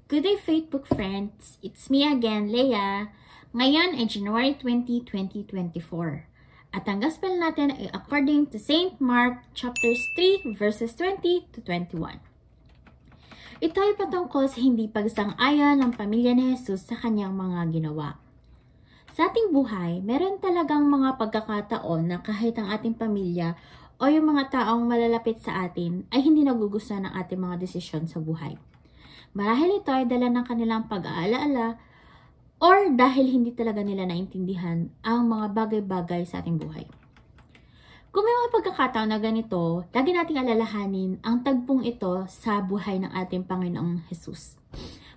Good day, Facebook friends! It's me again, Leia. Ngayon ay January 20, 2024. At ang gospel natin ay according to St. Mark chapters 3 verses 20 to 21. Ito ay patungkol sa hindi pagsang-ayon ng pamilya ni Jesus sa kanyang mga ginawa. Sa ating buhay, meron talagang mga pagkakataon na kahit ang ating pamilya o yung mga taong malalapit sa atin ay hindi nagugustuhan ng ating mga desisyon sa buhay. Marahil ito ay dala ng kanilang pag-aalaala or dahil hindi talaga nila naintindihan ang mga bagay-bagay sa ating buhay. Kung may mga pagkakataon na ganito, lagi nating alalahanin ang tagpong ito sa buhay ng ating Panginoong Jesus.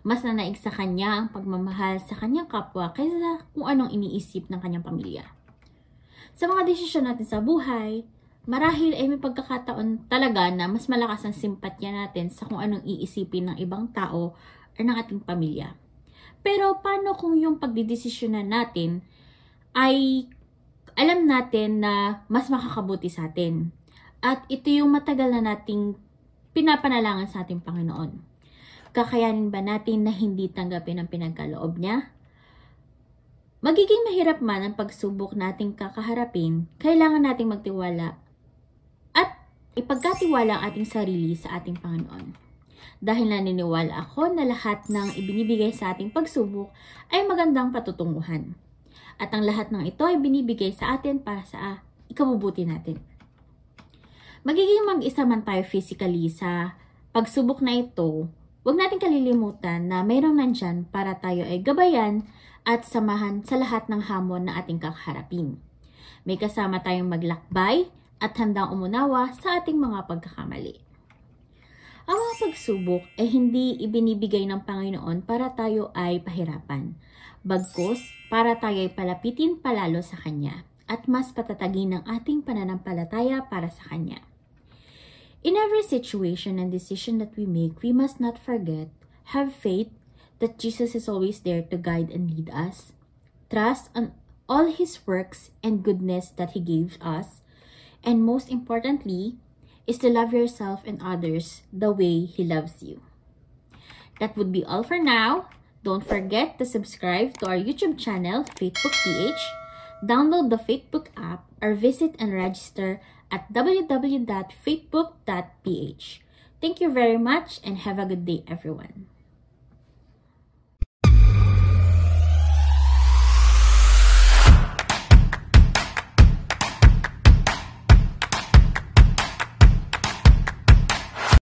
Mas nanaig sa Kanya ang pagmamahal sa Kanyang kapwa kaysa kung anong iniisip ng Kanyang pamilya. Sa mga desisyon natin sa buhay, marahil ay may pagkakataon talaga na mas malakas ang simpatya natin sa kung anong iisipin ng ibang tao o ng ating pamilya. Pero paano kung yung pagdidesisyonan natin ay alam natin na mas makakabuti sa atin? At ito yung matagal na nating pinapanalangan sa ating Panginoon. Kakayanin ba natin na hindi tanggapin ang pinagkaloob niya? Magiging mahirap man ang pagsubok nating kakaharapin, kailangan nating magtiwala at ipagkatiwala ang ating sarili sa ating Panginoon. Dahil naniniwala ako na lahat ng ibinibigay sa ating pagsubok ay magandang patutunguhan. At ang lahat ng ito ay binibigay sa atin para sa ikabubuti natin. Magiging mag-isa man tayo physically sa pagsubok na ito, huwag natin kalilimutan na mayroong nandyan para tayo ay gabayan at samahan sa lahat ng hamon na ating kakaharapin. May kasama tayong maglakbay at handang umunawa sa ating mga pagkakamali. Ang mga pagsubok ay hindi ibinibigay ng Panginoon para tayo ay pahirapan. Bagkus, para tayo ay palapitin palalo sa Kanya at mas patatagin ng ating pananampalataya para sa Kanya. In every situation and decision that we make, we must not forget, have faith that Jesus is always there to guide and lead us. Trust on all His works and goodness that He gives us. And most importantly, is to love yourself and others the way He loves you. That would be all for now. Don't forget to subscribe to our YouTube channel, Facebook PH, download the Facebook app, or visit and register at www.facebook.ph. Thank you very much and have a good day, everyone.